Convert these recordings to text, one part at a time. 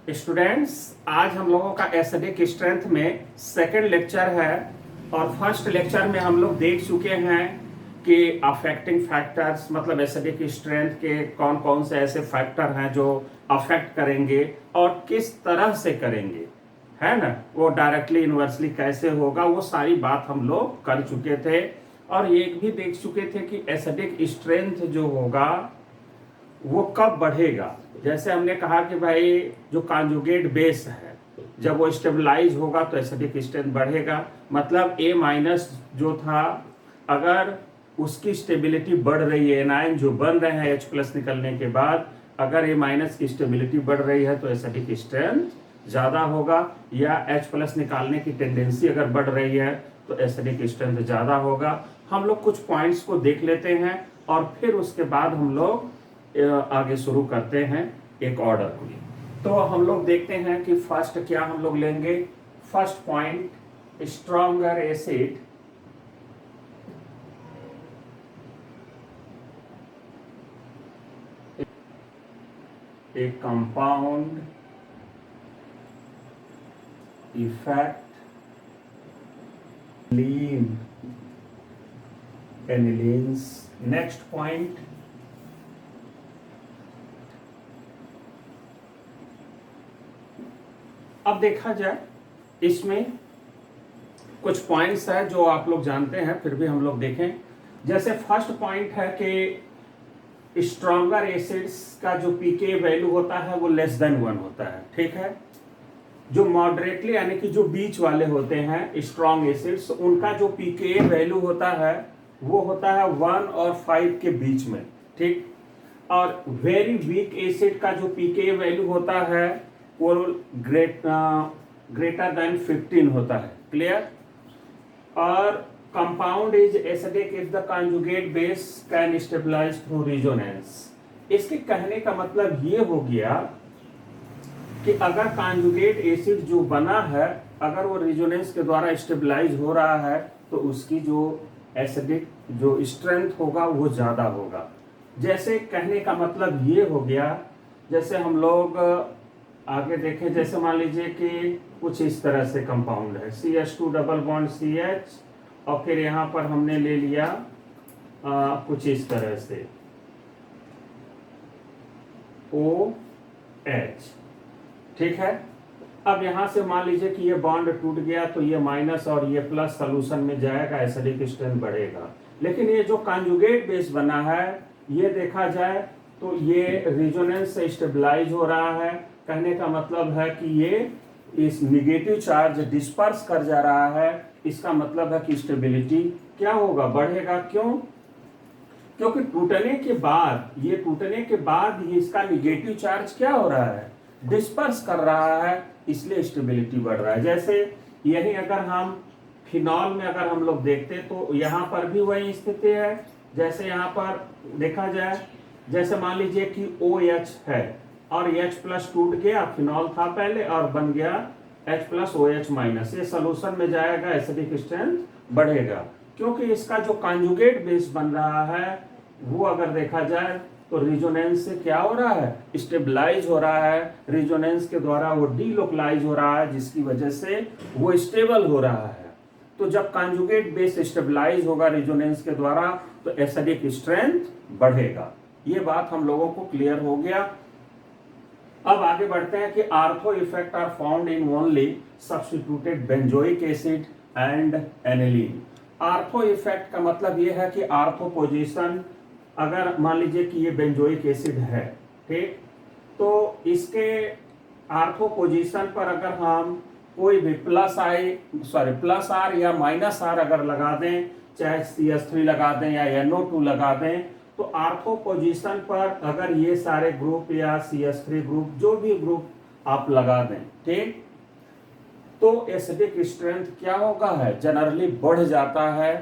Students, आज हम लोगों का एसिडिक स्ट्रेंथ में सेकंड लेक्चर है और फर्स्ट लेक्चर में हम लोग देख चुके हैं कि अफेक्टिंग फैक्टर्स मतलब एसिडिक स्ट्रेंथ के कौन कौन से ऐसे फैक्टर हैं जो अफेक्ट करेंगे और किस तरह से करेंगे, है ना। वो डायरेक्टली इनवर्सली कैसे होगा, वो सारी बात हम लोग कर चुके थे। और ये भी देख चुके थे कि एसिडिक स्ट्रेंथ जो होगा वो कब बढ़ेगा। जैसे हमने कहा कि भाई जो कॉन्जुगेट बेस है जब वो स्टेबलाइज होगा तो एसिडिक स्ट्रेंथ बढ़ेगा। मतलब A माइनस जो था, अगर उसकी स्टेबिलिटी बढ़ रही है, एनायन जो बन रहे हैं H प्लस निकलने के बाद, अगर A माइनस की स्टेबिलिटी बढ़ रही है तो एसिडिक स्ट्रेंथ ज़्यादा होगा, या H प्लस निकालने की टेंडेंसी अगर बढ़ रही है तो एसिडिक स्ट्रेंथ ज़्यादा होगा। हम लोग कुछ पॉइंट्स को देख लेते हैं और फिर उसके बाद हम लोग आगे शुरू करते हैं एक ऑर्डर में। तो हम लोग देखते हैं कि फर्स्ट क्या हम लोग लेंगे। First point, stronger acid a compound effect lean anilines. Next point, अब देखा जाए इसमें कुछ पॉइंट्स है जो आप लोग जानते हैं, फिर भी हम लोग देखें। जैसे फर्स्ट पॉइंट है कि स्ट्रॉन्गर एसिड्स का जो पीके वैल्यू होता है वो लेस देन 1 होता है, ठीक है। जो मॉडरेटली यानी कि जो बीच वाले होते हैं स्ट्रॉन्ग एसिड्स, उनका जो पीके वैल्यू होता है वो होता है 1 और 5 के बीच में, ठीक। और वेरी वीक एसिड का जो पीके वैल्यू होता है वो ग्रेटर देन 15 होता है, क्लियर। और compound is acidic if the conjugate base can stabilise through resonance. इसके कहने का मतलब ये हो गया कि अगर कॉन्जुगेट एसिड जो बना है अगर वो रेजोनेंस के द्वारा स्टेबलाइज हो रहा है तो उसकी जो एसिडिक जो स्ट्रेंथ होगा वो ज़्यादा होगा। जैसे कहने का मतलब ये हो गया, जैसे हम लोग आगे देखें, जैसे मान लीजिए कि कुछ इस तरह से कंपाउंड है CH2 डबल बॉन्ड CH और फिर यहाँ पर हमने ले लिया कुछ इस तरह से OH, ठीक है। अब यहाँ से मान लीजिए कि ये बॉन्ड टूट गया तो ये माइनस और ये प्लस सोल्यूशन में जाएगा, एसिडिक स्ट्रेंथ बढ़ेगा। लेकिन ये जो कॉन्जुगेट बेस बना है ये देखा जाए तो ये रेजोनेंस से स्टेबलाइज हो रहा है। कहने का मतलब है कि ये इस निगेटिव चार्ज डिस्पर्स कर जा रहा है। इसका मतलब है कि स्टेबिलिटी क्या होगा, बढ़ेगा। क्यों? क्योंकि टूटने के बाद ये इसका निगेटिव चार्ज क्या हो रहा है, डिस्पर्स कर रहा है, इसलिए स्टेबिलिटी बढ़ रहा है। जैसे यही अगर हम फिनॉल में अगर हम लोग देखते तो यहाँ पर भी वही स्थिति है। जैसे यहाँ पर देखा जाए, जैसे मान लीजिए कि OH है और H प्लस टूट गया, फिनॉल था पहले और बन गया H प्लस OH माइनस, ये सोल्यूशन में जाएगा, एसिडिक स्ट्रेंथ बढ़ेगा। क्योंकि इसका जो कॉन्जुगेट बेस बन रहा है वो अगर देखा जाए तो रेजोनेंस से क्या हो रहा है, स्टेबलाइज हो रहा है। रेजोनेंस के द्वारा वो डीलोकलाइज हो रहा है जिसकी वजह से वो स्टेबल हो रहा है। तो जब कॉन्जुगेट बेस स्टेबलाइज होगा रेजोनेंस के द्वारा तो एसिडिक स्ट्रेंथ बढ़ेगा। ये बात हम लोगों को क्लियर हो गया। अब आगे बढ़ते हैं कि ortho effect are found in only substituted benzoic acid and aniline. Ortho effect का मतलब ये है कि आर्थो पोजीशन, अगर मान लीजिए कि ये बेंजोइक एसिड है, ठीक, तो इसके आर्थो पोजीशन पर अगर हम कोई भी प्लस आर या माइनस आर अगर लगा दें, चाहे CH3 लगा दें या NO2 लगा दें, तो आर्थो पोजीशन पर अगर ये सारे ग्रुप या CH3 ग्रुप जो भी ग्रुप आप लगा दें, ठीक, तो एसिडिक स्ट्रेंथ क्या होगा है, जनरली बढ़ जाता है।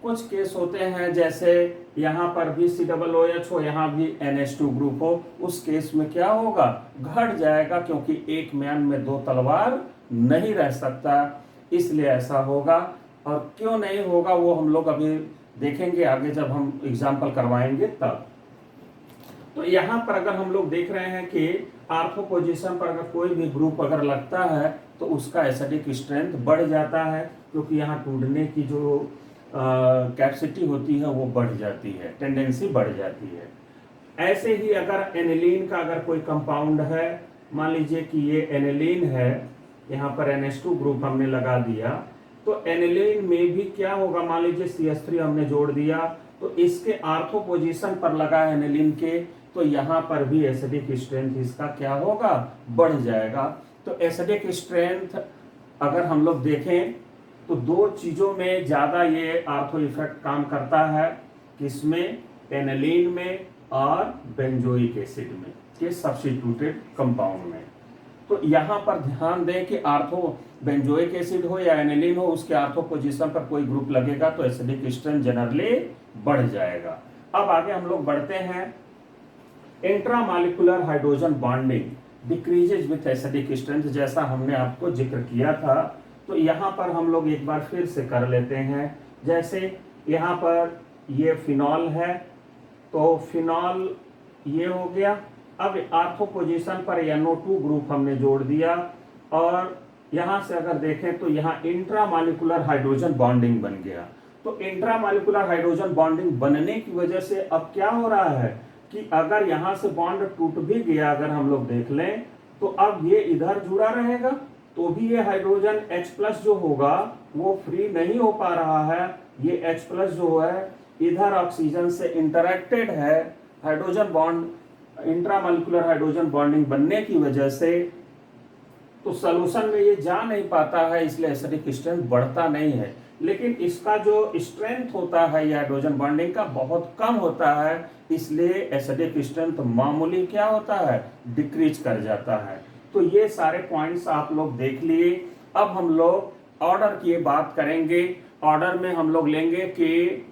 कुछ केस होते हैं जैसे यहाँ पर भी COOH हो, यहाँ भी NH2 ग्रुप हो, उस केस में क्या होगा, घट जाएगा, क्योंकि एक म्यान में दो तलवार नहीं रह सकता, इसलिए ऐसा होगा। और क्यों नहीं होगा वो हम लोग अभी देखेंगे आगे जब हम एग्जाम्पल करवाएंगे तब। तो यहाँ पर अगर हम लोग देख रहे हैं कि आर्थो पोजीशन पर अगर कोई भी ग्रुप अगर लगता है तो उसका एसिडिक स्ट्रेंथ बढ़ जाता है, क्योंकि यहाँ टूटने की जो कैपेसिटी होती है वो बढ़ जाती है, टेंडेंसी बढ़ जाती है। ऐसे ही अगर एनिलीन का अगर कोई कंपाउंड है, मान लीजिए कि ये एनिलीन है, यहाँ पर NH2 ग्रुप हमने लगा दिया, तो एनिलीन में भी क्या होगा, मान लीजिए CH3 हमने जोड़ दिया, तो इसके आर्थो पोजीशन पर लगा है एनिलीन के, तो यहाँ पर भी एसिडिक स्ट्रेंथ इसका क्या होगा, बढ़ जाएगा। तो एसिडिक स्ट्रेंथ अगर हम लोग देखें तो दो चीजों में ज्यादा ये आर्थो इफेक्ट काम करता है, किसमें, एनिलीन में और बेंजोइक एसिड में, के सब्स्टिट्यूटेड कंपाउंड में। तो यहाँ पर ध्यान दें कि आर्थो बेंजोइक एसिड हो या एनिलीन हो, उसके आर्थो पोजीशन पर कोई ग्रुप लगेगा तो एसिडिक स्ट्रेंथ जनरली बढ़ जाएगा। अब आगे हम लोग बढ़ते हैं। Intramolecular hydrogen bonding decreases with acidic strength, जैसा हमने आपको जिक्र किया था। तो यहाँ पर हम लोग एक बार फिर से कर लेते हैं। जैसे यहाँ पर ये फिनॉल है, तो फिनॉल ये हो गया। अब आर्थो पोजीशन पर NO2 ग्रुप हमने जोड़ दिया, और यहाँ से अगर देखें तो यहाँ इंट्रामॉलिक्यूलर हाइड्रोजन बॉन्डिंग बन गया। तो इंट्रामॉलिक्यूलर हाइड्रोजन बॉन्डिंग बनने की वजह से अब क्या हो रहा है कि अगर यहाँ से बॉन्ड टूट भी गया, अगर हम लोग देख लें, तो अब ये इधर जुड़ा रहेगा, तो भी ये हाइड्रोजन H+ जो होगा वो फ्री नहीं हो पा रहा है। ये H+ जो है इधर ऑक्सीजन से इंटरेक्टेड है, hydrogen bond intramolecular hydrogen bonding बनने की वजह से, तो सॉल्यूशन में ये जा नहीं पाता है, इसलिए एसिडिक स्ट्रेंथ बढ़ता नहीं है। लेकिन इसका जो स्ट्रेंथ होता है ये हाइड्रोजन बॉन्डिंग का बहुत कम होता है, इसलिए एसिडिक स्ट्रेंथ मामूली क्या होता है, डिक्रीज कर जाता है। तो ये सारे पॉइंट्स आप लोग देख लिए। अब हम लोग ऑर्डर की बात करेंगे। ऑर्डर में हम लोग लेंगे कि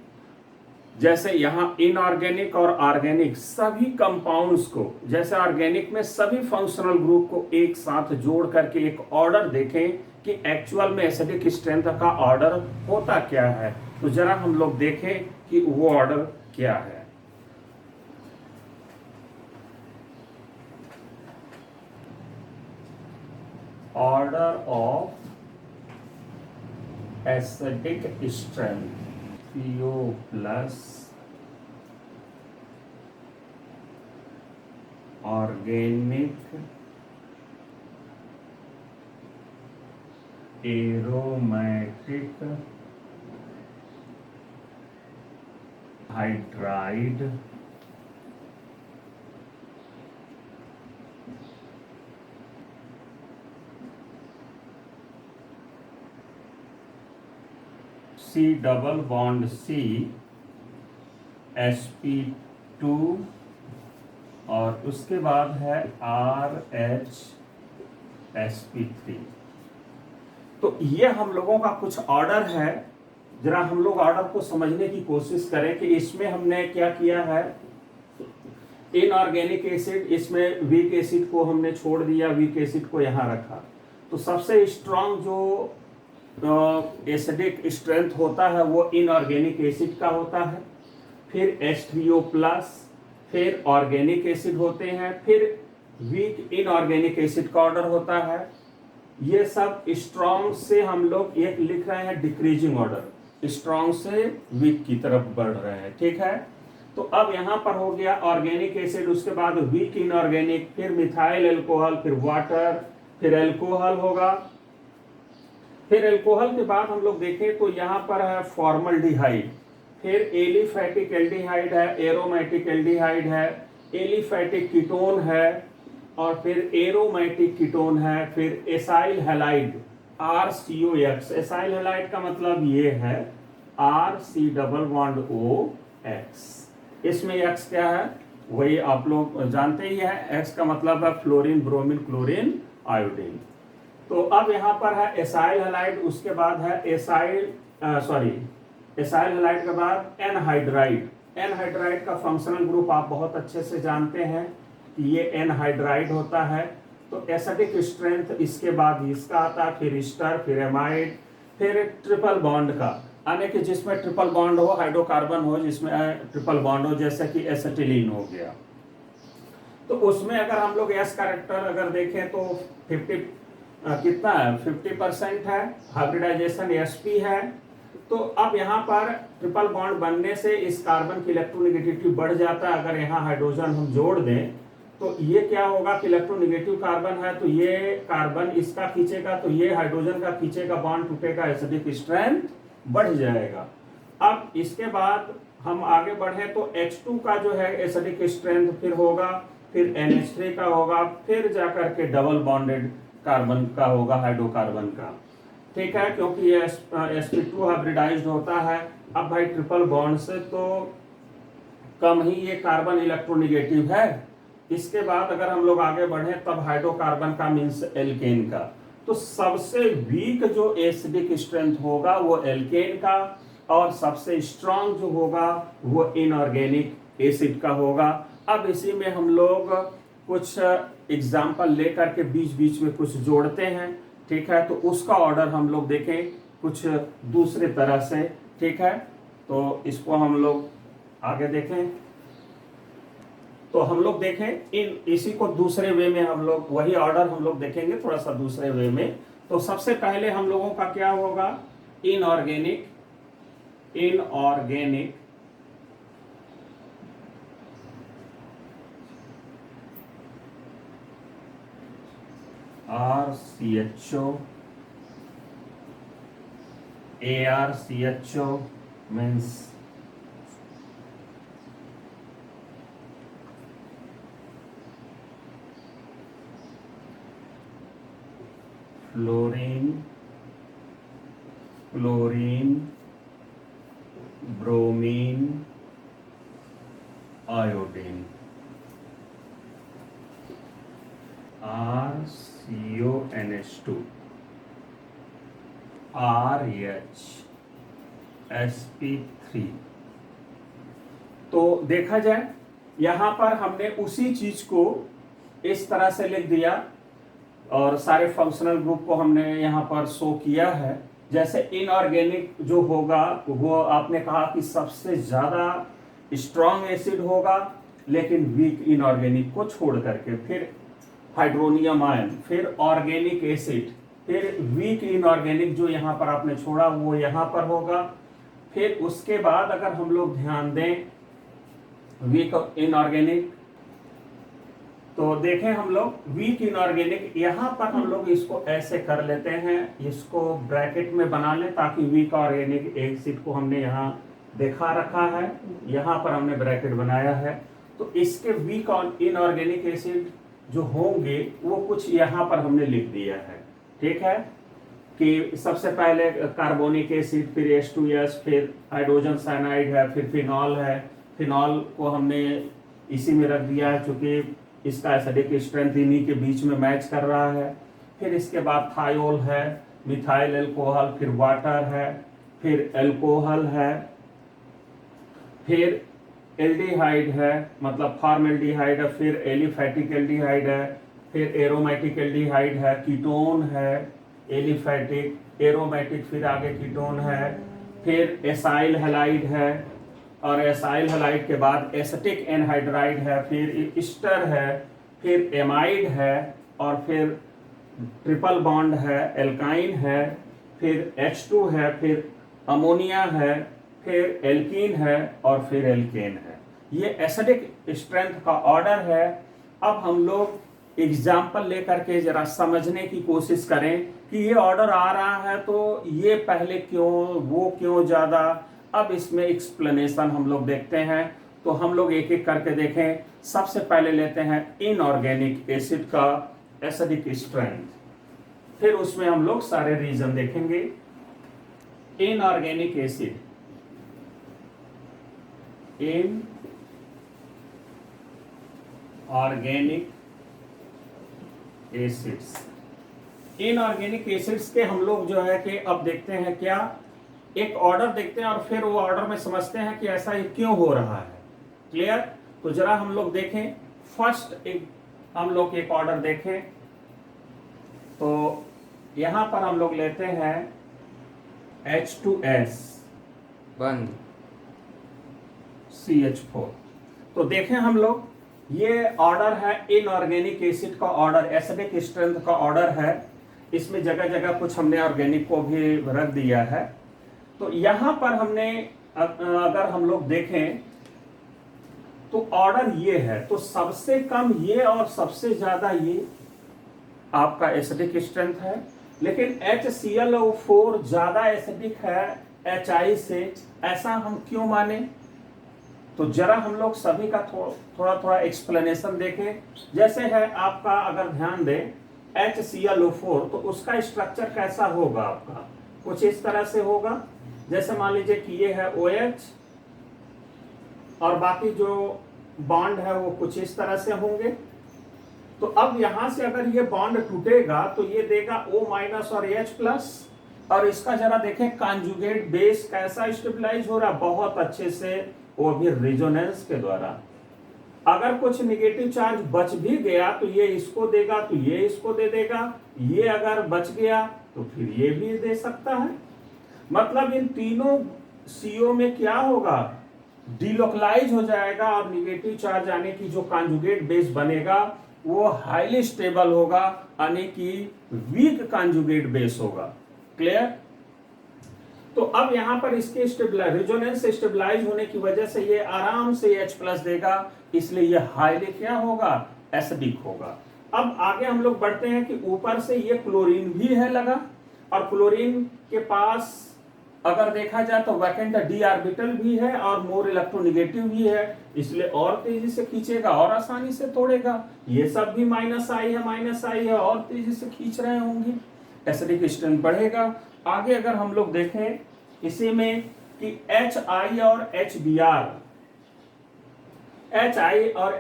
जैसे यहाँ इनऑर्गेनिक और ऑर्गेनिक सभी कंपाउंड्स को, जैसे ऑर्गेनिक में सभी फंक्शनल ग्रुप को एक साथ जोड़ करके एक ऑर्डर देखें कि एक्चुअल में एसिडिक स्ट्रेंथ का ऑर्डर होता क्या है। तो जरा हम लोग देखें कि वो ऑर्डर क्या है। Order of acidic strength, CO+ organic, aromatic, hydride, C+C sp2 और उसके बाद है RH sp3। तो ये हम लोगों का कुछ ऑर्डर है। जरा हम लोग ऑर्डर को समझने की कोशिश करें कि इसमें हमने क्या किया है। इनऑर्गेनिक एसिड, इसमें वीक एसिड को हमने छोड़ दिया, वीक एसिड को यहाँ रखा। तो सबसे स्ट्रांग जो एसिडिक स्ट्रेंथ होता है वो इनऑर्गेनिक एसिड का होता है, फिर H3O+, फिर ऑर्गेनिक एसिड होते हैं, फिर वीक इनऑर्गेनिक एसिड का ऑर्डर होता है। ये सब स्ट्रांग से हम लोग एक लिख रहे हैं डिक्रीजिंग ऑर्डर, स्ट्रांग से वीक की तरफ बढ़ रहे हैं, ठीक है। तो अब यहाँ पर हो गया ऑर्गेनिक एसिड, उसके बाद वीक इनऑर्गेनिक, फिर मिथाइल एल्कोहल, फिर वाटर, फिर एल्कोहल होगा। फिर एल्कोहल के बाद हम लोग देखें तो यहाँ पर है फॉर्मल्डिहाइड, फिर एलिफैटिक एल्डिहाइड है, एरोमेटिक एल्डिहाइड है, एलिफैटिक कीटोन है, और फिर एरोमेटिक कीटोन है, फिर acyl halide RCOX। Acyl halide का मतलब ये है RC++OX। इसमें X क्या है वही आप लोग जानते ही हैं, X का मतलब है फ्लोरीन, ब्रोमीन, क्लोरीन, आयोडीन। तो अब यहाँ पर है एसाइल हैलाइड, उसके बाद है एसाइल हैलाइड के बाद एनहाइड्राइड। एनहाइड्राइड का फंक्शनल ग्रुप आप बहुत अच्छे से जानते हैं कि ये एनहाइड्राइड होता है। तो एसिडिक स्ट्रेंथ इसके बाद इसका आता है, फिर ईस्टर, फिर एमाइड, फिर ट्रिपल बॉन्ड का, यानी कि जिसमें ट्रिपल बॉन्ड हो, हाइड्रोकार्बन हो जिसमें ट्रिपल बॉन्ड हो, जैसे कि एसिटिलीन हो गया। तो उसमें अगर हम लोग एस कैरेक्टर अगर देखें तो 50 कितना है, 50% है, हाइब्रिडाइजेशन sp है। तो अब यहाँ पर ट्रिपल बॉन्ड बनने से इस कार्बन की इलेक्ट्रोनेगेटिविटी बढ़ जाता है। अगर यहाँ हाइड्रोजन हम जोड़ दें तो ये क्या होगा कि इलेक्ट्रोनेगेटिव कार्बन है तो ये कार्बन इसका खींचेगा, तो ये हाइड्रोजन का खींचेगा, बॉन्ड टूटेगा, एसिडिक स्ट्रेंथ बढ़ जाएगा। अब इसके बाद हम आगे बढ़े तो H2 का जो है एसिडिक स्ट्रेंथ फिर होगा, फिर NH3 का होगा, फिर जाकर के डबल बॉन्डेड कार्बन का होगा, हाइड्रोकार्बन का। ठीक है, क्योंकि ये sp2 हाइब्रिडाइज्ड होता है। अब भाई ट्रिपल बॉन्ड से तो कम ही ये कार्बन इलेक्ट्रोनेगेटिव है। इसके बाद अगर हम लोग आगे बढ़े तब हाइड्रोकार्बन का मीन्स एल्केन का। तो सबसे वीक जो एसिडिक स्ट्रेंथ होगा वो एल्केन का, और सबसे स्ट्रांग जो होगा वो इनऑर्गेनिक एसिड का होगा। अब इसी में हम लोग कुछ एग्जाम्पल लेकर के बीच बीच में कुछ जोड़ते हैं। ठीक है, तो उसका ऑर्डर हम लोग देखें कुछ दूसरे तरह से। ठीक है, तो इसको हम लोग आगे देखें। तो हम लोग देखें इसी को दूसरे वे में हम लोग वही ऑर्डर हम लोग देखेंगे थोड़ा सा दूसरे वे में। तो सबसे पहले हम लोगों का क्या होगा, inorganic RCHO ARCHO means fluorine, bromine, iodine, RCONH2, RHSP3। तो देखा जाए यहां पर हमने उसी चीज को इस तरह से लिख दिया और सारे फंक्शनल ग्रुप को हमने यहाँ पर शो किया है। जैसे इनऑर्गेनिक जो होगा वो आपने कहा कि सबसे ज्यादा स्ट्रॉन्ग एसिड होगा, लेकिन वीक इनऑर्गेनिक को छोड़ करके, फिर हाइड्रोनियम आयन, फिर ऑर्गेनिक एसिड, फिर वीक इनऑर्गेनिक जो यहाँ पर आपने छोड़ा वो यहाँ पर होगा। फिर उसके बाद अगर हम लोग ध्यान दें वीक इनऑर्गेनिक, तो देखें हम लोग वीक इनऑर्गेनिक, यहां पर हम लोग इसको ऐसे कर लेते हैं, इसको ब्रैकेट में बना लें ताकि वीक ऑर्गेनिक एसिड को हमने यहाँ देखा रखा है, यहां पर हमने ब्रैकेट बनाया है। तो इसके वीक इनऑर्गेनिक एसिड जो होंगे वो कुछ यहाँ पर हमने लिख दिया है। ठीक है, कि सबसे पहले कार्बोनिक एसिड, फिर H2S, फिर हाइड्रोजन साइनाइड है, फिर फिनॉल है। फिनॉल को हमने इसी में रख दिया है क्योंकि इसका एसिडिक स्ट्रेंथ इन्हीं के बीच में मैच कर रहा है। फिर इसके बाद थायोल है, मिथाइल एल्कोहल, फिर वाटर है, फिर एल्कोहल है, फिर एल्डिहाइड है, मतलब फॉर्मल्डिहाइड है, फिर एलिफैटिक एल्डिहाइड है, फिर एरोमेटिक एल्डिहाइड है, कीटोन है, एलिफैटिक, एरोमेटिक, फिर आगे कीटोन है, फिर एसाइल हैलाइड है, और एसाइल हैलाइड के बाद एसिटिक एनहाइड्राइड है, फिर ईस्टर है, फिर एमाइड है, और फिर ट्रिपल बॉन्ड है, एल्काइन है, फिर H2 है, फिर अमोनिया है, फिर एल्कीन है, और फिर एल्केन है। ये एसिडिक स्ट्रेंथ का ऑर्डर है। अब हम लोग एग्जाम्पल लेकर के जरा समझने की कोशिश करें कि ये ऑर्डर आ रहा है तो ये पहले क्यों, वो क्यों ज्यादा। अब इसमें एक्सप्लेनेशन हम लोग देखते हैं, तो हम लोग एक एक करके देखें। सबसे पहले लेते हैं इनऑर्गेनिक एसिड का एसिडिक स्ट्रेंथ, फिर उसमें हम लोग सारे रीजन देखेंगे। Inorganic acid, inorganic acids, inorganic acids के हम लोग जो है कि अब देखते हैं क्या, एक ऑर्डर देखते हैं और फिर वो ऑर्डर में समझते हैं कि ऐसा क्यों हो रहा है। क्लियर? तो जरा हम लोग देखें। फर्स्ट हम लोग एक ऑर्डर देखें, तो यहां पर हम लोग लेते हैं H2S बंद CH4। तो देखें हम लोग ये ऑर्डर है इनऑर्गेनिक एसिड का ऑर्डर, एसिडिक स्ट्रेंथ का ऑर्डर है। इसमें जगह जगह कुछ हमने ऑर्गेनिक को भी रख दिया है। तो यहां पर हमने अगर हम लोग देखें तो ऑर्डर ये है, तो सबसे कम ये और सबसे ज्यादा ये आपका एसिडिक स्ट्रेंथ है। लेकिन HClO4 ज्यादा एसिडिक है HI से, ऐसा हम क्यों माने? तो जरा हम लोग सभी का थोड़ा थोड़ा एक्सप्लेनेशन देखें। जैसे है आपका, अगर ध्यान दें HClO4, तो उसका स्ट्रक्चर कैसा होगा आपका? कुछ इस तरह से होगा। जैसे मान लीजिए कि ये है OH और बाकी जो बॉन्ड है वो कुछ इस तरह से होंगे। तो अब यहां से अगर ये बॉन्ड टूटेगा तो ये देगा O- और H+, और इसका जरा देखें कॉन्जुगेट बेस कैसा स्टेबलाइज हो रहा है, बहुत अच्छे से, वो भी रेजोनेंस के द्वारा। अगर कुछ नेगेटिव चार्ज बच भी गया तो ये इसको देगा, तो ये इसको दे देगा, ये अगर बच गया तो फिर ये भी दे सकता है। मतलब इन तीनों CO में क्या होगा, डिलोकलाइज हो जाएगा, और निगेटिव चार्ज आने की जो कॉन्जुगेट बेस बनेगा वो हाईली स्टेबल होगा, यानी कि वीक कॉन्जुगेट बेस होगा। क्लियर? तो अब यहां पर इसके रेजोनेंस से स्टेबलाइज होने की वजह से ये आराम से H+ देगा, इसलिए ये हाईली क्या होगा, एसिडिक होगा। अब आगे हम लोग बढ़ते हैं कि ऊपर से ये क्लोरीन भी है लगा, और क्लोरीन के पास अगर देखा जाए तो वैकेंट d ऑर्बिटल भी है और मोर इलेक्ट्रोनेगेटिव भी है, इसलिए और तेजी से खींचेगा और आसानी से तोड़ेगा। ये सब भी -I है और तेजी से खींच रहे होंगे, एसिडिक स्ट्रेंथ बढ़ेगा। आगे अगर हम लोग देखें इसी में कि HI और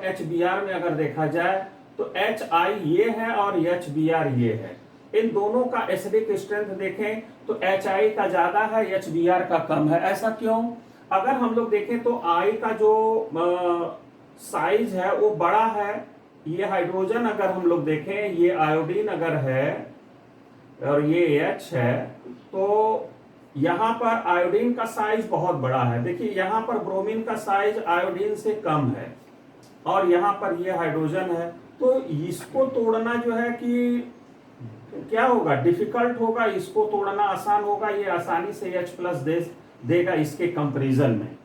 HBr में अगर देखा जाए तो HI ये है और HBr ये है। इन दोनों का एसिडिक स्ट्रेंथ देखें तो HI का ज्यादा है, HBr का कम है। ऐसा क्यों? अगर हम लोग देखें तो I का जो साइज है वो बड़ा है। ये हाइड्रोजन अगर हम लोग देखें, ये आयोडीन अगर है और ये H है, तो यहां पर आयोडीन का साइज बहुत बड़ा है। देखिए यहां पर ब्रोमीन का साइज आयोडीन से कम है, और यहां पर ये हाइड्रोजन है। तो इसको तोड़ना जो है कि क्या होगा, डिफिकल्ट होगा, इसको तोड़ना आसान होगा। ये आसानी से H+ देगा इसके कंपैरिजन में,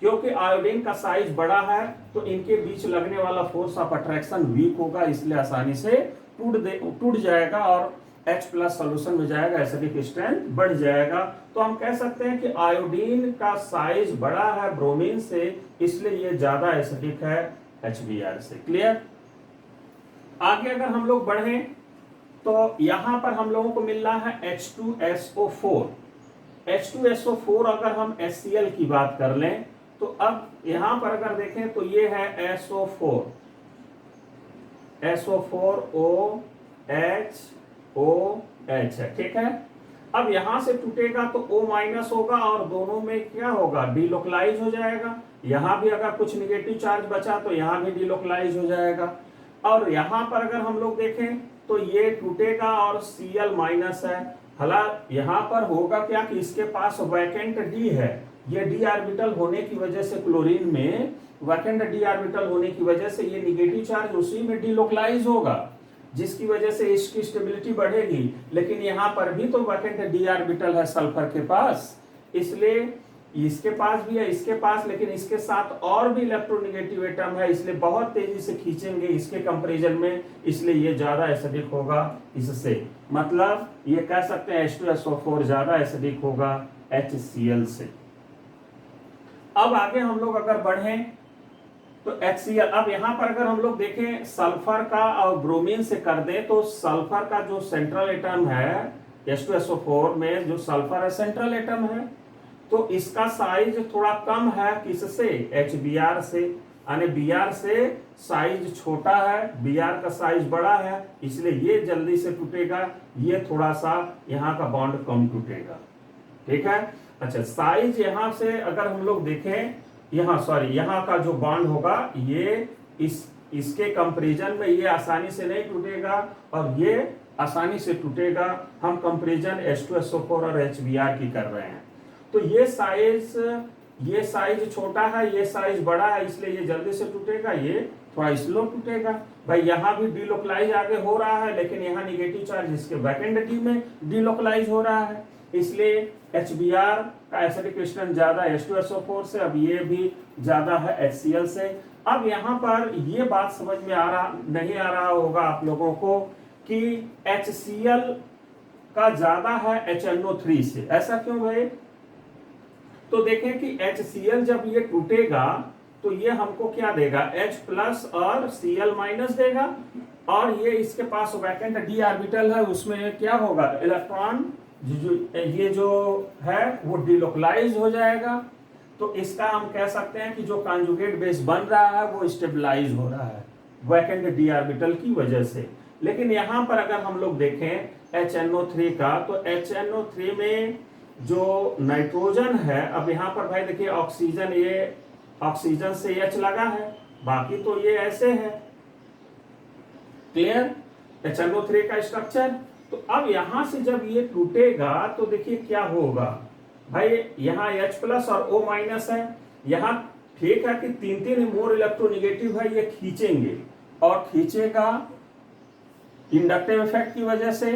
क्योंकि आयोडीन का साइज बड़ा है, तो इनके बीच लगने वाला फोर्स ऑफ अट्रैक्शन वीक होगा, इसलिए आसानी से टूट जाएगा और H+ सोल्यूशन में जाएगा, एसिडिक स्ट्रेंथ बढ़ जाएगा। तो हम कह सकते हैं कि आयोडीन का साइज बड़ा है ब्रोमीन से, इसलिए ये ज्यादा एसिडिक है HBr से। क्लियर? आगे अगर हम लोग बढ़े तो यहां पर हम लोगों को मिल रहा है H2SO4। H2SO4 अगर हम HCl की बात कर लें तो अब यहां पर अगर देखें तो ये है SO4 OH है, ठीक है। अब यहां से टूटेगा तो O- होगा और दोनों में क्या होगा, डिलोकलाइज हो जाएगा। यहां भी अगर कुछ निगेटिव चार्ज बचा तो यहां भी डिलोकलाइज हो जाएगा। और यहां पर अगर हम लोग देखें तो ये टूटेगा और Cl- है। हालांकि यहां पर होगा क्या कि इसके पास वैकेंट D है, ये d ऑर्बिटल होने की वजह से, क्लोरीन में वैकेंट d ऑर्बिटल होने की वजह से ये निगेटिव चार्ज उसी में डिलोकलाइज होगा, जिसकी वजह से इसकी स्टेबिलिटी बढ़ेगी। लेकिन यहां पर भी तो वैकेंट d ऑर्बिटल है सल्फर के पास, इसलिए इसके पास भी है, इसके पास, लेकिन इसके साथ और भी इलेक्ट्रोनेगेटिव एटम है, इसलिए बहुत तेजी से खींचेंगे इसके कंपैरिजन में, इसलिए ये ज्यादा एसिडिक होगा इससे। मतलब ये कह सकते हैं H2SO4 ज्यादा एसिडिक होगा HCl से। अब आगे हम लोग अगर बढ़ें तो HCl, अब यहां पर अगर हम लोग देखें सल्फर का और ब्रोमीन से कर दें तो सल्फर का जो सेंट्रल एटम है H2SO4 में, जो सल्फर है सेंट्रल एटम है, तो इसका साइज थोड़ा कम है किससे, HBr से। यानी Br से साइज छोटा है, Br का साइज बड़ा है, इसलिए ये जल्दी से टूटेगा, ये थोड़ा सा यहाँ का बॉन्ड कम टूटेगा। ठीक है। अच्छा, साइज यहां से अगर हम लोग देखें, यहाँ का जो बॉन्ड होगा ये इसके कंपैरिजन में ये आसानी से नहीं टूटेगा और ये आसानी से टूटेगा। हम कंपैरिजन H2SO4 और HBr की कर रहे हैं। तो ये साइज छोटा है, ये साइज बड़ा है, इसलिए ये जल्दी से टूटेगा, ये थोड़ा स्लो टूटेगा। भाई यहाँ भी डीलोकलाइज आगे हो रहा है, लेकिन यहाँ निगेटिव चार्ज इसके बैकेंड डी में डीलोकलाइज हो रहा है, इसलिए HBr का एसिडिक क्रिस्टल ज्यादा H2SO4 से, अब ये भी ज्यादा है HCl से। अब यहाँ पर ये बात समझ में नहीं आ रहा होगा आप लोगों को कि HCl का ज्यादा है HNO3 से, ऐसा क्यों भाई? तो देखें कि HCl जब ये टूटेगा तो ये हमको क्या देगा, H प्लस और Cl माइनस देगा, और ये इसके पास वैकेंट डी ऑर्बिटल है, उसमें क्या होगा, इलेक्ट्रॉन ये जो है वो डिलोकलाइज हो जाएगा। तो इसका हम कह सकते हैं कि जो कॉन्जुगेट बेस बन रहा है वो स्टेबलाइज हो रहा है वैकेंट डी ऑर्बिटल की वजह से। लेकिन यहाँ पर अगर हम लोग देखें HNO3 का, तो HNO3 में जो नाइट्रोजन है, अब यहाँ पर भाई देखिए ऑक्सीजन, ये ऑक्सीजन से H लगा है, बाकी तो ये ऐसे है, क्लियर HNO3 का स्ट्रक्चर। तो अब यहां से जब ये टूटेगा तो देखिए क्या होगा भाई, यहाँ H प्लस और O माइनस है, यहाँ ठीक है कि तीन तीन मोर इलेक्ट्रोनिगेटिव है, ये खींचेंगे और खींचेगा इंडक्टिव इफेक्ट की वजह से,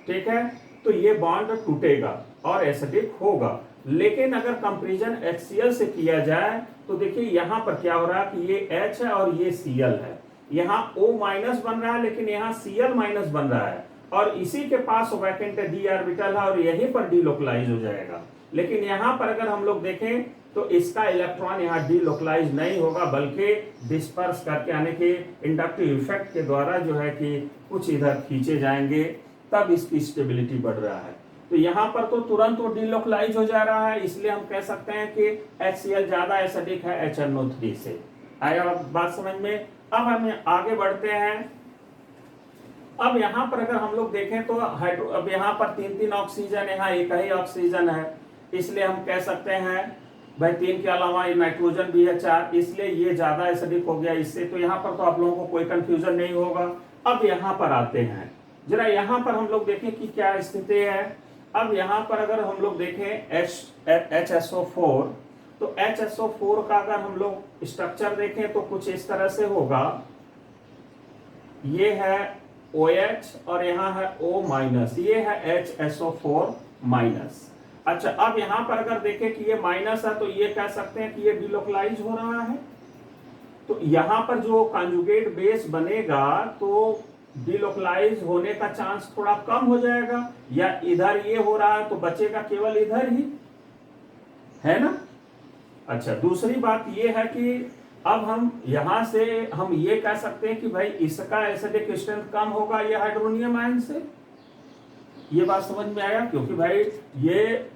ठीक है, तो ये बॉन्ड टूटेगा और एसिडिक होगा। लेकिन अगर कंपैरिजन HCl से किया जाए तो देखिए यहाँ पर क्या हो रहा है कि ये H है और ये Cl है, यहाँ O माइनस बन रहा है लेकिन यहाँ Cl माइनस बन रहा है, और इसी के पास वैकेंट डी ऑर्बिटल है और यहीं पर डीलोकलाइज हो जाएगा। लेकिन यहाँ पर अगर हम लोग देखें तो इसका इलेक्ट्रॉन यहाँ डीलोकलाइज नहीं होगा, बल्कि डिस्पर्स करके आने के इंडक्टिव इफेक्ट के द्वारा जो है कि कुछ इधर खींचे जाएंगे, तब इसकी स्टेबिलिटी बढ़ रहा है। तो यहाँ पर तो तुरंत वो डीलोकलाइज हो जा रहा है, इसलिए हम कह सकते हैं कि HCl ज्यादा एसिडिक है HNO3 से। आया बात समझ में? अब हम आगे बढ़ते हैं। अब यहाँ पर अगर हम लोग देखें तो अब यहाँ पर तीन तीन ऑक्सीजन, यहाँ एक ही ऑक्सीजन है, इसलिए हम कह सकते हैं भाई तीन के अलावा ये नाइट्रोजन भी है 4, इसलिए ये ज्यादा एसिडिक हो गया इससे। तो यहाँ पर तो आप लोगों को कोई कंफ्यूजन नहीं होगा। अब यहाँ पर आते हैं, जरा यहाँ पर हम लोग देखें कि क्या स्थिति है। अब यहाँ पर अगर हम लोग देखें HSO4, तो HSO4 का अगर हम लोग स्ट्रक्चर देखें तो कुछ इस तरह से होगा, ये है OH और यहाँ है O माइनस, ये है HSO4 माइनस। अच्छा, अब यहाँ पर अगर देखें कि ये माइनस है तो ये कह सकते हैं कि ये डिलोकलाइज हो रहा है। तो यहाँ पर जो कॉन्जुगेट बेस बनेगा तो डिलोकलाइज होने का चांस थोड़ा कम हो जाएगा, या इधर ये हो रहा है तो बचेगा केवल इधर ही, है ना। अच्छा, दूसरी बात ये है कि अब हम यहां से हम ये कह सकते हैं कि भाई इसका एसिडिक स्ट्रेंथ कम होगा ये हाइड्रोनियम आयन से। ये बात समझ में आया? क्योंकि भाई ये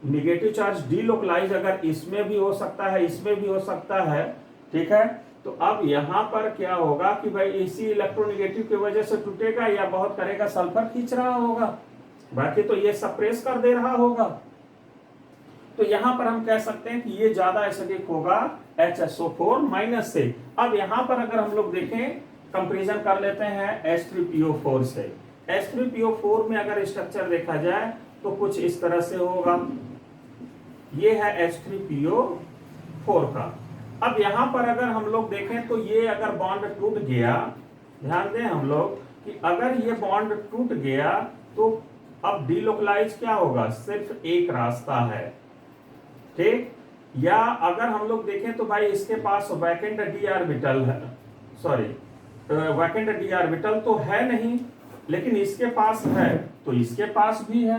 निगेटिव चार्ज डीलोकलाइज अगर इसमें भी हो सकता है, इसमें भी हो सकता है, ठीक है। तो अब यहाँ पर क्या होगा कि भाई इसी इलेक्ट्रोनिगेटिव की वजह से टूटेगा या बहुत करेगा, सल्फर खींच रहा होगा, बाकी तो ये सप्रेस कर दे रहा होगा। तो यहाँ पर हम कह सकते हैं कि ये ज्यादा एसिडिक होगा HSO4 माइनस से। अब यहाँ पर अगर हम लोग देखें, कंपैरिजन कर लेते हैं H3PO4 से। H3PO4 में अगर स्ट्रक्चर देखा जाए तो कुछ इस तरह से होगा, ये है H3PO4 का। अब यहाँ पर अगर हम लोग देखें तो ये अगर बॉन्ड टूट गया, ध्यान दें हम लोग कि अगर ये बॉन्ड टूट गया तो अब डीलोकलाइज क्या होगा, सिर्फ एक रास्ता है, ठीक। या अगर हम लोग देखें तो भाई इसके पास वैकेंट डी ऑर्बिटल है, सॉरी वैकेंट डी ऑर्बिटल तो है नहीं, लेकिन इसके पास है तो इसके पास भी है,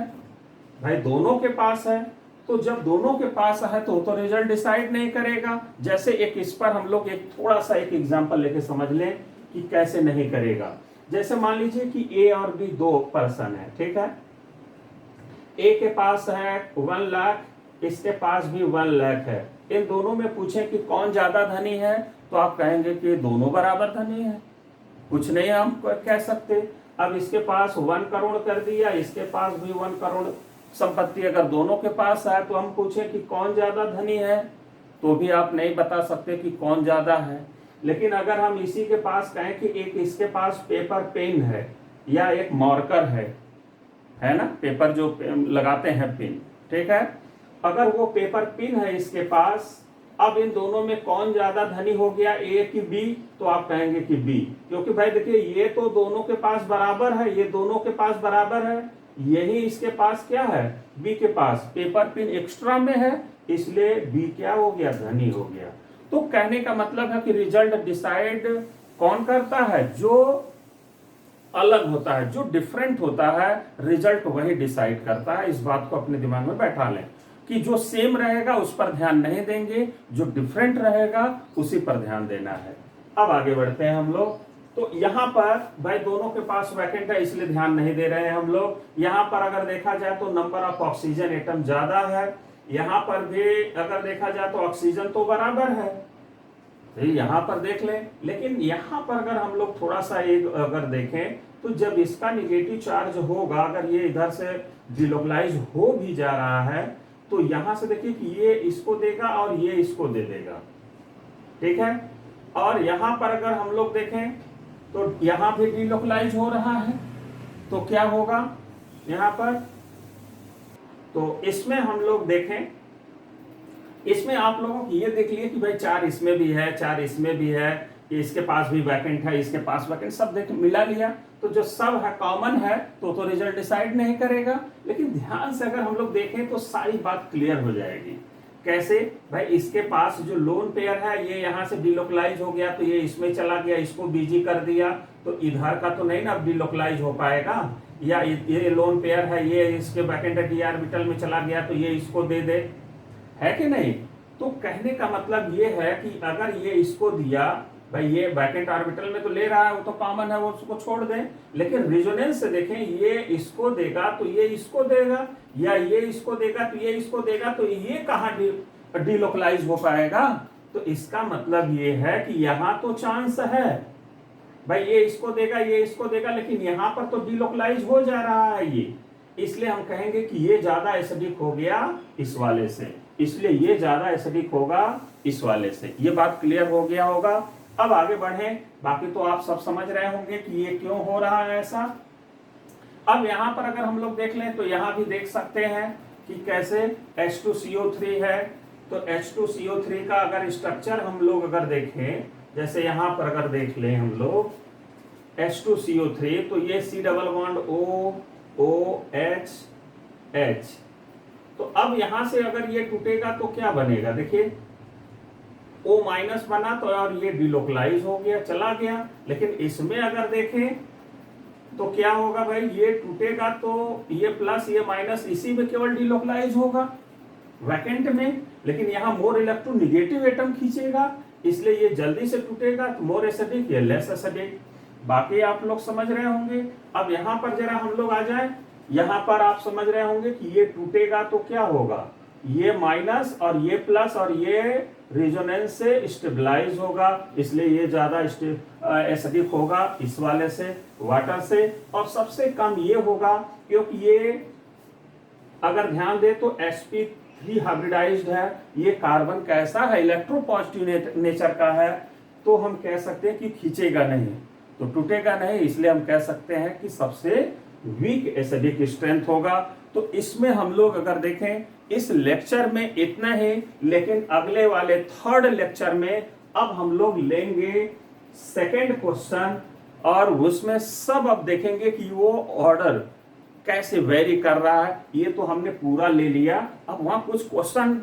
भाई दोनों के पास है। तो जब दोनों के पास है तो रिजल्ट डिसाइड नहीं करेगा। जैसे एक इस पर हम लोग एक थोड़ा सा एक एग्जांपल लेके समझ लें कि कैसे नहीं करेगा। जैसे मान लीजिए कि ए और बी दो पर्सन है, ठीक है। ए के पास है 1 लाख, इसके पास भी 1 लाख है। इन दोनों में पूछें कि कौन ज्यादा धनी है, तो आप कहेंगे कि दोनों बराबर धनी है, कुछ नहीं हम कह सकते। अब इसके पास 1 करोड़ कर दिया, इसके पास भी 1 करोड़ संपत्ति अगर दोनों के पास है, तो हम पूछे कि कौन ज्यादा धनी है, तो भी आप नहीं बता सकते कि कौन ज्यादा है। लेकिन अगर हम इसी के पास कहें कि एक इसके पास पेपर पेन है या एक मार्कर है ना, पेपर जो लगाते हैं पेन, ठीक है। अगर वो पेपर पिन है इसके पास अब इन दोनों में कौन ज्यादा धनी हो गया, ए कि बी? तो आप कहेंगे कि बी, क्योंकि भाई देखिए ये तो दोनों के पास बराबर है, ये दोनों के पास बराबर है, यही इसके पास क्या है, बी के पास पेपर पिन एक्स्ट्रा में है, इसलिए बी क्या हो गया, धनी हो गया। तो कहने का मतलब है कि रिजल्ट डिसाइड कौन करता है, जो अलग होता है, जो डिफरेंट होता है, रिजल्ट वही डिसाइड करता है। इस बात को अपने दिमाग में बैठा लें कि जो सेम रहेगा उस पर ध्यान नहीं देंगे, जो डिफरेंट रहेगा उसी पर ध्यान देना है। अब आगे बढ़ते हैं हम लोग। तो यहां पर भाई दोनों के पास वैकेंट है, इसलिए ध्यान नहीं दे रहे हैं हम लोग। यहां पर अगर देखा जाए तो नंबर ऑफ ऑक्सीजन एटम ज्यादा है, यहां पर भी अगर देखा जाए तो ऑक्सीजन तो बराबर है, तो यहां पर देख लें। लेकिन यहां पर अगर हम लोग थोड़ा सा एक अगर देखें तो जब इसका निगेटिव चार्ज होगा, अगर ये इधर से डिलोकलाइज हो भी जा रहा है, तो यहां से देखिए कि ये इसको देगा और ये इसको दे देगा, ठीक है। और यहां पर अगर हम लोग देखें तो यहां भी डिलोकलाइज हो रहा है, तो क्या होगा यहां पर, तो इसमें हम लोग देखें, इसमें आप लोगों को ये देख लिए कि भाई 4 इसमें भी है, 4 इसमें भी है, कि इसके पास भी वैकेंट है, इसके पास वैकेंट, सब देख मिला लिया, तो जो सब है कॉमन है तो रिजल्ट डिसाइड नहीं करेगा। लेकिन ध्यान से अगर हम लोग देखें तो सारी बात क्लियर हो जाएगी। कैसे भाई, इसके पास जो लोन पेयर है ये यहाँ से डिलोकलाइज हो गया, तो ये इसमें चला गया, इसको बीजी कर दिया, तो इधर का तो नहीं ना डिलोकलाइज हो पाएगा, या ये लोन पेयर है, ये इसके वैकेंट डी ऑर्बिटल में चला गया, तो ये इसको दे दे, है कि नहीं। तो कहने का मतलब ये है कि अगर ये इसको दिया, भाई ये वैकेंट ऑर्बिटल में तो ले रहा है, वो तो कॉमन है, वो उसको छोड़ दें, लेकिन रेजोनेंस से देखें, ये इसको देगा तो ये इसको देगा, या ये इसको देगा तो ये इसको देगा, तो ये कहाँ डिलोकलाइज हो पाएगा। तो इसका मतलब ये है कि यहाँ तो चांस है भाई ये इसको देगा, ये इसको देगा, लेकिन यहाँ पर तो डिलोकलाइज हो जा रहा है ये, इसलिए हम कहेंगे कि ये ज्यादा एसिडिक हो गया इस वाले से, इसलिए ये ज्यादा एसिडिक होगा इस वाले से। ये बात क्लियर हो गया होगा। अब आगे बढ़े, बाकी तो आप सब समझ रहे होंगे कि ये क्यों हो रहा है ऐसा। अब यहां पर अगर हम लोग देख लें तो यहां भी देख सकते हैं कि कैसे H2CO3 है, तो H2CO3 का अगर स्ट्रक्चर हम लोग अगर देखें, जैसे यहां पर अगर देख लें हम लोग H2CO3, तो ये C डबल बॉन्ड OH, तो अब यहां से अगर ये टूटेगा तो क्या बनेगा, देखिए O माइनस बना तो, और ये डिलोकलाइज हो गया, चला गया। लेकिन इसमें अगर देखें तो क्या होगा भाई, ये टूटेगा तो ये प्लस ये माइनस इसी में केवल डिलोकलाइज होगा वैकेंट में, लेकिन यहाँ मोर इलेक्ट्रोनिगेटिव एटम खींचेगा, इसलिए ये जल्दी से टूटेगा, तो मोर एसिडिक या लेस एसिडिक। बाकी आप लोग समझ रहे होंगे। अब यहाँ पर जरा हम लोग आ जाए, यहाँ पर आप समझ रहे होंगे कि ये टूटेगा तो क्या होगा, ये माइनस और ये प्लस, और ये रेजोनेंस से स्टेबलाइज होगा, इसलिए ये ज्यादा एसिडिक होगा इस वाले से, वाटर से, और सबसे कम ये होगा क्योंकि ये अगर ध्यान दे तो sp3 हाइब्रिडाइज्ड है, ये कार्बन कैसा है, इलेक्ट्रोपॉजिटिव नेचर का है, तो हम कह सकते हैं कि खींचेगा नहीं तो टूटेगा नहीं, इसलिए हम कह सकते हैं कि सबसे वीक एसिडिक स्ट्रेंथ होगा। तो इसमें हम लोग अगर देखें इस लेक्चर में इतना ही, लेकिन अगले वाले थर्ड लेक्चर में अब हम लोग लेंगे सेकंड क्वेश्चन, और उसमें सब अब देखेंगे कि वो ऑर्डर कैसे वेरी कर रहा है। ये तो हमने पूरा ले लिया, अब वहां कुछ क्वेश्चन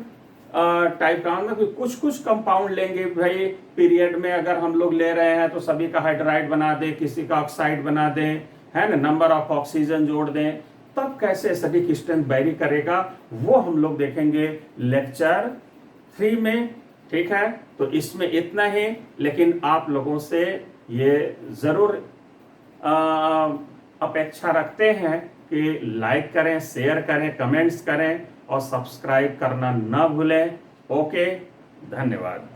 टाइप का में कुछ कुछ कंपाउंड लेंगे भाई, पीरियड में अगर हम लोग ले रहे हैं तो सभी का हाइड्राइड बना दें, किसी का ऑक्साइड बना दें, है ना, नंबर ऑफ ऑक्सीजन जोड़ दें, तब कैसे एसिडिक स्ट्रेंथ वेरी करेगा वो हम लोग देखेंगे लेक्चर 3 में, ठीक है। तो इसमें इतना ही, लेकिन आप लोगों से ये जरूर अपेक्षा रखते हैं कि लाइक करें, शेयर करें, कमेंट्स करें और सब्सक्राइब करना ना भूलें। ओके, धन्यवाद।